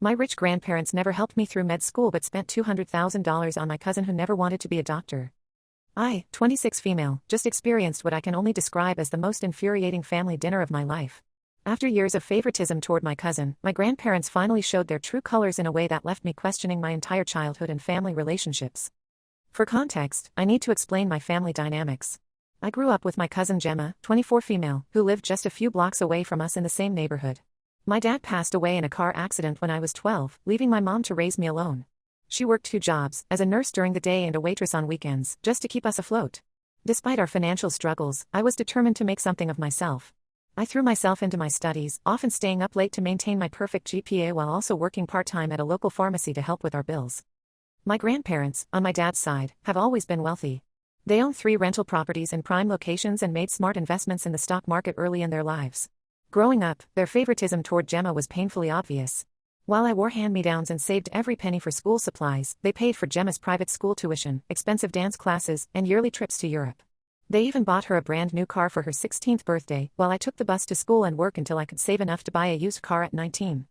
My rich grandparents never helped me through med school but spent $200,000 on my cousin who never wanted to be a doctor. I, 26 female, just experienced what I can only describe as the most infuriating family dinner of my life. After years of favoritism toward my cousin, my grandparents finally showed their true colors in a way that left me questioning my entire childhood and family relationships. For context, I need to explain my family dynamics. I grew up with my cousin Gemma, 24 female, who lived just a few blocks away from us in the same neighborhood. My dad passed away in a car accident when I was 12, leaving my mom to raise me alone. She worked 2 jobs, as a nurse during the day and a waitress on weekends, just to keep us afloat. Despite our financial struggles, I was determined to make something of myself. I threw myself into my studies, often staying up late to maintain my perfect GPA while also working part-time at a local pharmacy to help with our bills. My grandparents, on my dad's side, have always been wealthy. They own 3 rental properties in prime locations and made smart investments in the stock market early in their lives. Growing up, their favoritism toward Gemma was painfully obvious. While I wore hand-me-downs and saved every penny for school supplies, they paid for Gemma's private school tuition, expensive dance classes, and yearly trips to Europe. They even bought her a brand new car for her 16th birthday, while I took the bus to school and work until I could save enough to buy a used car at 19.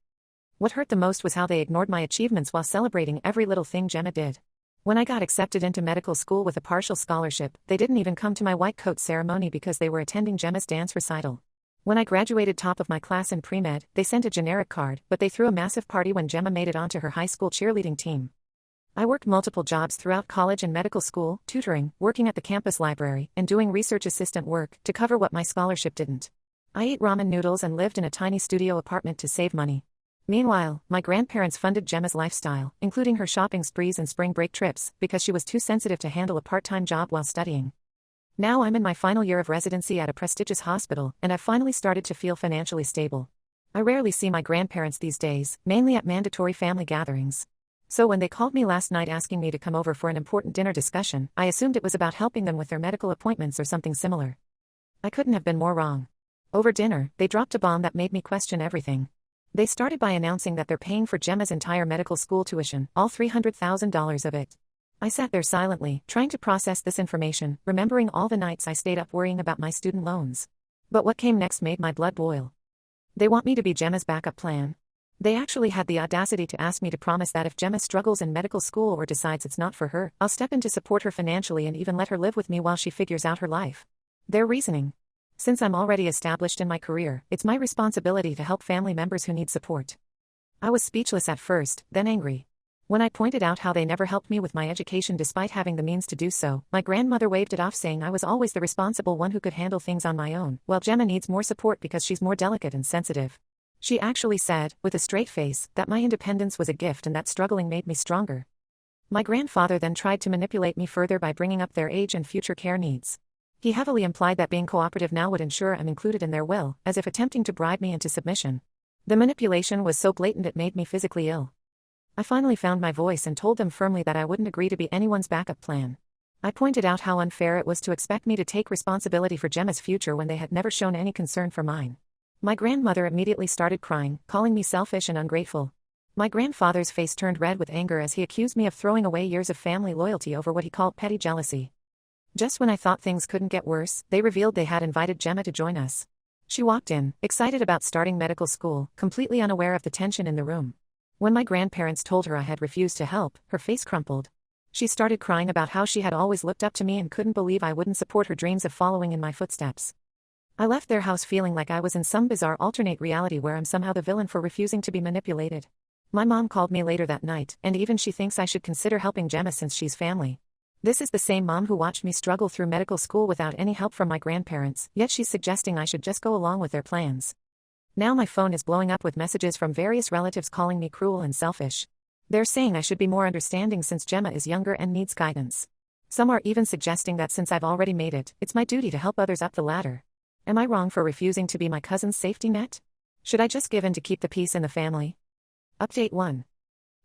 What hurt the most was how they ignored my achievements while celebrating every little thing Gemma did. When I got accepted into medical school with a partial scholarship, they didn't even come to my white coat ceremony because they were attending Gemma's dance recital. When I graduated top of my class in pre-med, they sent a generic card, but they threw a massive party when Gemma made it onto her high school cheerleading team. I worked multiple jobs throughout college and medical school, tutoring, working at the campus library, and doing research assistant work to cover what my scholarship didn't. I ate ramen noodles and lived in a tiny studio apartment to save money. Meanwhile, my grandparents funded Gemma's lifestyle, including her shopping sprees and spring break trips, because she was too sensitive to handle a part-time job while studying. Now I'm in my final year of residency at a prestigious hospital, and I've finally started to feel financially stable. I rarely see my grandparents these days, mainly at mandatory family gatherings. So when they called me last night asking me to come over for an important dinner discussion, I assumed it was about helping them with their medical appointments or something similar. I couldn't have been more wrong. Over dinner, they dropped a bomb that made me question everything. They started by announcing that they're paying for Gemma's entire medical school tuition, all $300,000 of it. I sat there silently, trying to process this information, remembering all the nights I stayed up worrying about my student loans. But what came next made my blood boil. They want me to be Gemma's backup plan. They actually had the audacity to ask me to promise that if Gemma struggles in medical school or decides it's not for her, I'll step in to support her financially and even let her live with me while she figures out her life. Their reasoning: since I'm already established in my career, it's my responsibility to help family members who need support. I was speechless at first, then angry. When I pointed out how they never helped me with my education despite having the means to do so, my grandmother waved it off saying I was always the responsible one who could handle things on my own, while Gemma needs more support because she's more delicate and sensitive. She actually said, with a straight face, that my independence was a gift and that struggling made me stronger. My grandfather then tried to manipulate me further by bringing up their age and future care needs. He heavily implied that being cooperative now would ensure I'm included in their will, as if attempting to bribe me into submission. The manipulation was so blatant it made me physically ill. I finally found my voice and told them firmly that I wouldn't agree to be anyone's backup plan. I pointed out how unfair it was to expect me to take responsibility for Gemma's future when they had never shown any concern for mine. My grandmother immediately started crying, calling me selfish and ungrateful. My grandfather's face turned red with anger as he accused me of throwing away years of family loyalty over what he called petty jealousy. Just when I thought things couldn't get worse, they revealed they had invited Gemma to join us. She walked in, excited about starting medical school, completely unaware of the tension in the room. When my grandparents told her I had refused to help, her face crumpled. She started crying about how she had always looked up to me and couldn't believe I wouldn't support her dreams of following in my footsteps. I left their house feeling like I was in some bizarre alternate reality where I'm somehow the villain for refusing to be manipulated. My mom called me later that night, and even she thinks I should consider helping Gemma since she's family. This is the same mom who watched me struggle through medical school without any help from my grandparents, yet she's suggesting I should just go along with their plans. Now my phone is blowing up with messages from various relatives calling me cruel and selfish. They're saying I should be more understanding since Gemma is younger and needs guidance. Some are even suggesting that since I've already made it, it's my duty to help others up the ladder. Am I wrong for refusing to be my cousin's safety net? Should I just give in to keep the peace in the family? Update 1.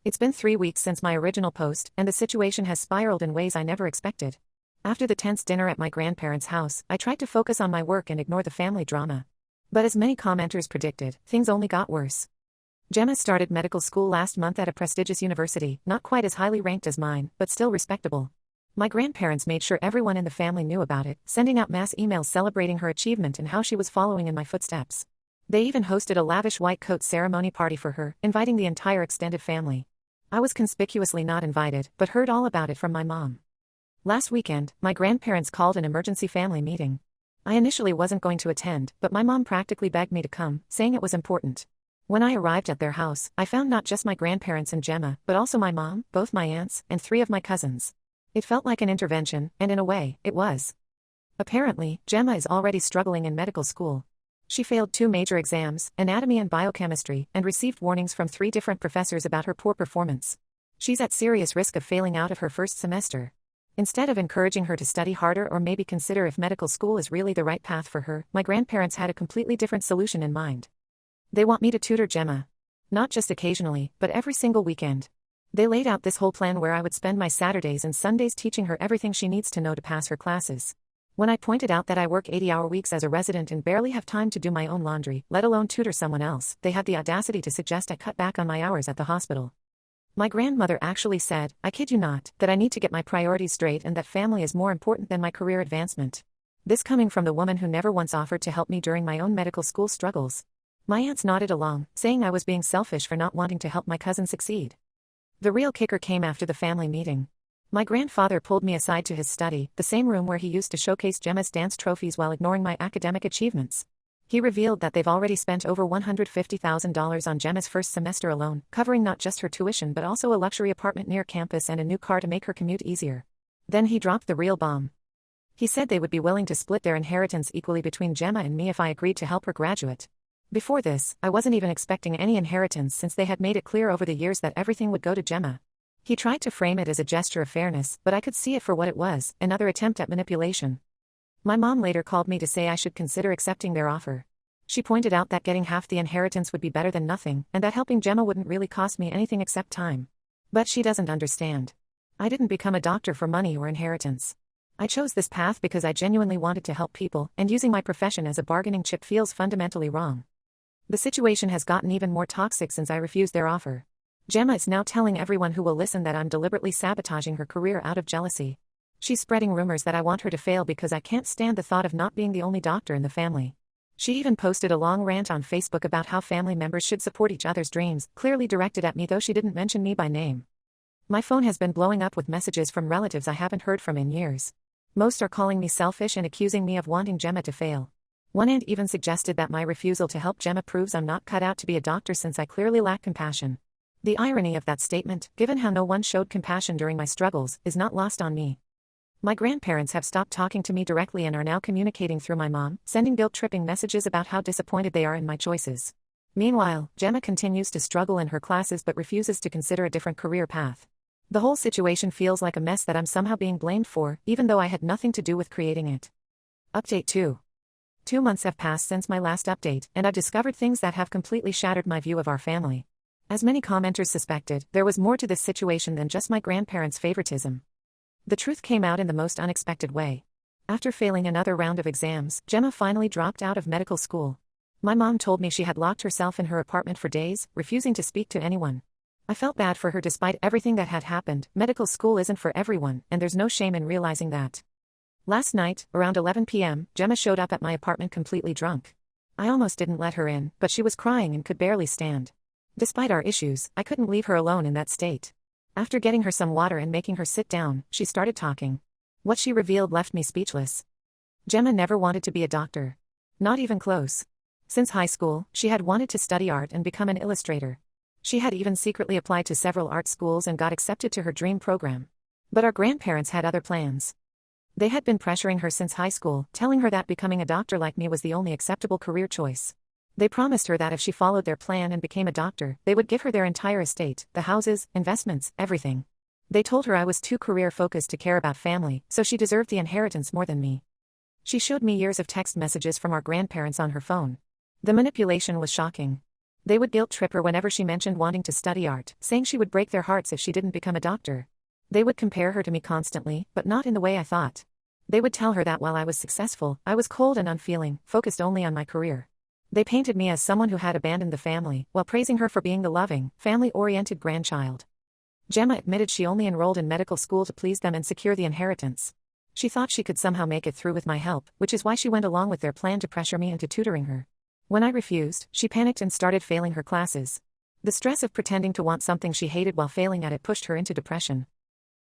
It's been 3 weeks since my original post, and the situation has spiraled in ways I never expected. After the tense dinner at my grandparents' house, I tried to focus on my work and ignore the family drama. But as many commenters predicted, things only got worse. Gemma started medical school last month at a prestigious university, not quite as highly ranked as mine, but still respectable. My grandparents made sure everyone in the family knew about it, sending out mass emails celebrating her achievement and how she was following in my footsteps. They even hosted a lavish white coat ceremony party for her, inviting the entire extended family. I was conspicuously not invited, but heard all about it from my mom. Last weekend, my grandparents called an emergency family meeting. I initially wasn't going to attend, but my mom practically begged me to come, saying it was important. When I arrived at their house, I found not just my grandparents and Gemma, but also my mom, both my aunts, and 3 of my cousins. It felt like an intervention, and in a way, it was. Apparently, Gemma is already struggling in medical school. She failed 2 major exams, anatomy and biochemistry, and received warnings from 3 different professors about her poor performance. She's at serious risk of failing out of her first semester. Instead of encouraging her to study harder or maybe consider if medical school is really the right path for her, my grandparents had a completely different solution in mind. They want me to tutor Gemma. Not just occasionally, but every single weekend. They laid out this whole plan where I would spend my Saturdays and Sundays teaching her everything she needs to know to pass her classes. When I pointed out that I work 80-hour weeks as a resident and barely have time to do my own laundry, let alone tutor someone else, they had the audacity to suggest I cut back on my hours at the hospital. My grandmother actually said, I kid you not, that I need to get my priorities straight and that family is more important than my career advancement. This coming from the woman who never once offered to help me during my own medical school struggles. My aunts nodded along, saying I was being selfish for not wanting to help my cousin succeed. The real kicker came after the family meeting. My grandfather pulled me aside to his study, the same room where he used to showcase Gemma's dance trophies while ignoring my academic achievements. He revealed that they've already spent over $150,000 on Gemma's first semester alone, covering not just her tuition but also a luxury apartment near campus and a new car to make her commute easier. Then he dropped the real bomb. He said they would be willing to split their inheritance equally between Gemma and me if I agreed to help her graduate. Before this, I wasn't even expecting any inheritance since they had made it clear over the years that everything would go to Gemma. He tried to frame it as a gesture of fairness, but I could see it for what it was, another attempt at manipulation. My mom later called me to say I should consider accepting their offer. She pointed out that getting half the inheritance would be better than nothing, and that helping Gemma wouldn't really cost me anything except time. But she doesn't understand. I didn't become a doctor for money or inheritance. I chose this path because I genuinely wanted to help people, and using my profession as a bargaining chip feels fundamentally wrong. The situation has gotten even more toxic since I refused their offer. Gemma is now telling everyone who will listen that I'm deliberately sabotaging her career out of jealousy. She's spreading rumors that I want her to fail because I can't stand the thought of not being the only doctor in the family. She even posted a long rant on Facebook about how family members should support each other's dreams, clearly directed at me though she didn't mention me by name. My phone has been blowing up with messages from relatives I haven't heard from in years. Most are calling me selfish and accusing me of wanting Gemma to fail. One aunt even suggested that my refusal to help Gemma proves I'm not cut out to be a doctor since I clearly lack compassion. The irony of that statement, given how no one showed compassion during my struggles, is not lost on me. My grandparents have stopped talking to me directly and are now communicating through my mom, sending guilt-tripping messages about how disappointed they are in my choices. Meanwhile, Gemma continues to struggle in her classes but refuses to consider a different career path. The whole situation feels like a mess that I'm somehow being blamed for, even though I had nothing to do with creating it. Update 2. 2 months have passed since my last update, and I've discovered things that have completely shattered my view of our family. As many commenters suspected, there was more to this situation than just my grandparents' favoritism. The truth came out in the most unexpected way. After failing another round of exams, Gemma finally dropped out of medical school. My mom told me she had locked herself in her apartment for days, refusing to speak to anyone. I felt bad for her despite everything that had happened. Medical school isn't for everyone, and there's no shame in realizing that. Last night, around 11 p.m., Gemma showed up at my apartment completely drunk. I almost didn't let her in, but she was crying and could barely stand. Despite our issues, I couldn't leave her alone in that state. After getting her some water and making her sit down, she started talking. What she revealed left me speechless. Gemma never wanted to be a doctor. Not even close. Since high school, she had wanted to study art and become an illustrator. She had even secretly applied to several art schools and got accepted to her dream program. But our grandparents had other plans. They had been pressuring her since high school, telling her that becoming a doctor like me was the only acceptable career choice. They promised her that if she followed their plan and became a doctor, they would give her their entire estate, the houses, investments, everything. They told her I was too career-focused to care about family, so she deserved the inheritance more than me. She showed me years of text messages from our grandparents on her phone. The manipulation was shocking. They would guilt-trip her whenever she mentioned wanting to study art, saying she would break their hearts if she didn't become a doctor. They would compare her to me constantly, but not in the way I thought. They would tell her that while I was successful, I was cold and unfeeling, focused only on my career. They painted me as someone who had abandoned the family, while praising her for being the loving, family-oriented grandchild. Gemma admitted she only enrolled in medical school to please them and secure the inheritance. She thought she could somehow make it through with my help, which is why she went along with their plan to pressure me into tutoring her. When I refused, she panicked and started failing her classes. The stress of pretending to want something she hated while failing at it pushed her into depression.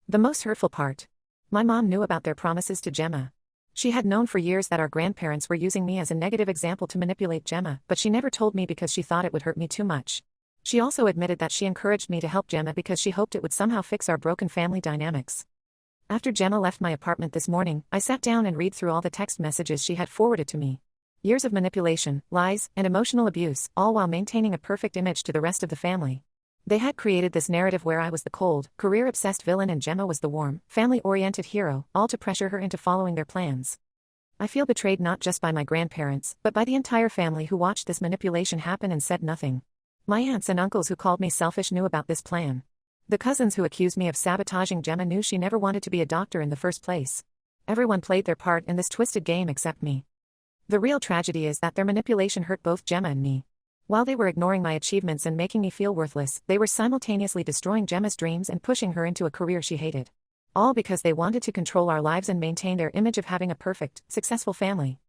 The most hurtful part. My mom knew about their promises to Gemma. She had known for years that our grandparents were using me as a negative example to manipulate Gemma, but she never told me because she thought it would hurt me too much. She also admitted that she encouraged me to help Gemma because she hoped it would somehow fix our broken family dynamics. After Gemma left my apartment this morning, I sat down and read through all the text messages she had forwarded to me. Years of manipulation, lies, and emotional abuse, all while maintaining a perfect image to the rest of the family. They had created this narrative where I was the cold, career-obsessed villain and Gemma was the warm, family-oriented hero, all to pressure her into following their plans. I feel betrayed not just by my grandparents, but by the entire family who watched this manipulation happen and said nothing. My aunts and uncles who called me selfish knew about this plan. The cousins who accused me of sabotaging Gemma knew she never wanted to be a doctor in the first place. Everyone played their part in this twisted game except me. The real tragedy is that their manipulation hurt both Gemma and me. While they were ignoring my achievements and making me feel worthless, they were simultaneously destroying Gemma's dreams and pushing her into a career she hated. All because they wanted to control our lives and maintain their image of having a perfect, successful family.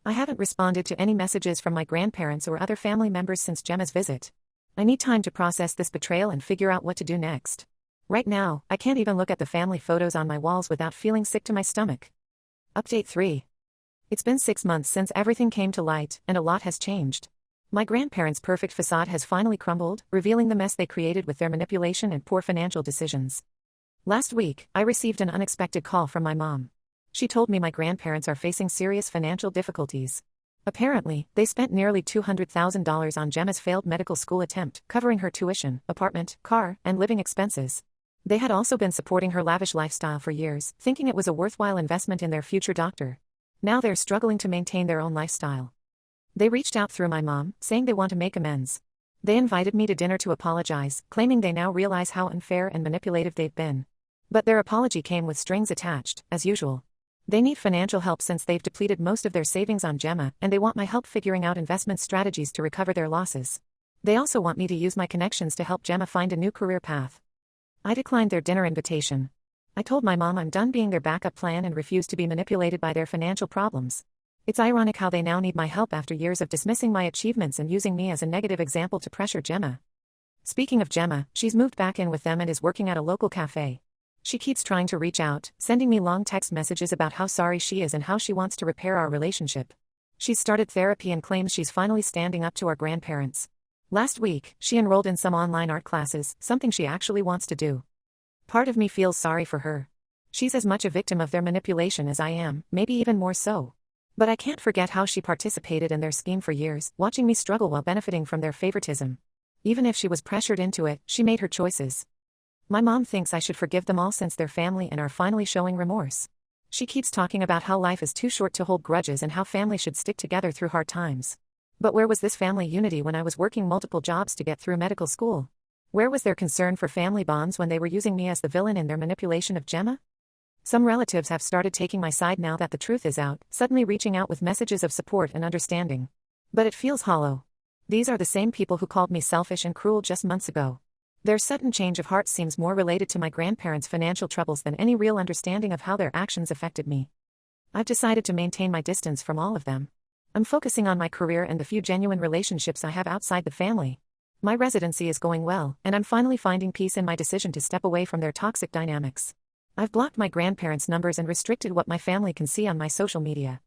I haven't responded to any messages from my grandparents or other family members since Gemma's visit. I need time to process this betrayal and figure out what to do next. Right now, I can't even look at the family photos on my walls without feeling sick to my stomach. Update 3. It's been 6 months since everything came to light, and a lot has changed. My grandparents' perfect facade has finally crumbled, revealing the mess they created with their manipulation and poor financial decisions. Last week, I received an unexpected call from my mom. She told me my grandparents are facing serious financial difficulties. Apparently, they spent nearly $200,000 on Gemma's failed medical school attempt, covering her tuition, apartment, car, and living expenses. They had also been supporting her lavish lifestyle for years, thinking it was a worthwhile investment in their future doctor. Now they're struggling to maintain their own lifestyle. They reached out through my mom, saying they want to make amends. They invited me to dinner to apologize, claiming they now realize how unfair and manipulative they've been. But their apology came with strings attached, as usual. They need financial help since they've depleted most of their savings on Gemma, and they want my help figuring out investment strategies to recover their losses. They also want me to use my connections to help Gemma find a new career path. I declined their dinner invitation. I told my mom I'm done being their backup plan and refused to be manipulated by their financial problems. It's ironic how they now need my help after years of dismissing my achievements and using me as a negative example to pressure Gemma. Speaking of Gemma, she's moved back in with them and is working at a local cafe. She keeps trying to reach out, sending me long text messages about how sorry she is and how she wants to repair our relationship. She's started therapy and claims she's finally standing up to our grandparents. Last week, she enrolled in some online art classes, something she actually wants to do. Part of me feels sorry for her. She's as much a victim of their manipulation as I am, maybe even more so. But I can't forget how she participated in their scheme for years, watching me struggle while benefiting from their favoritism. Even if she was pressured into it, she made her choices. My mom thinks I should forgive them all since they're family and are finally showing remorse. She keeps talking about how life is too short to hold grudges and how family should stick together through hard times. But where was this family unity when I was working multiple jobs to get through medical school? Where was their concern for family bonds when they were using me as the villain in their manipulation of Gemma? Some relatives have started taking my side now that the truth is out, suddenly reaching out with messages of support and understanding. But it feels hollow. These are the same people who called me selfish and cruel just months ago. Their sudden change of heart seems more related to my grandparents' financial troubles than any real understanding of how their actions affected me. I've decided to maintain my distance from all of them. I'm focusing on my career and the few genuine relationships I have outside the family. My residency is going well, and I'm finally finding peace in my decision to step away from their toxic dynamics. I've blocked my grandparents' numbers and restricted what my family can see on my social media.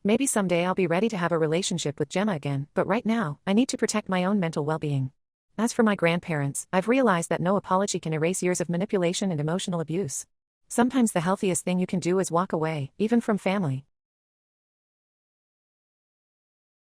Maybe someday I'll be ready to have a relationship with Gemma again, but right now, I need to protect my own mental well-being. As for my grandparents, I've realized that no apology can erase years of manipulation and emotional abuse. Sometimes the healthiest thing you can do is walk away, even from family.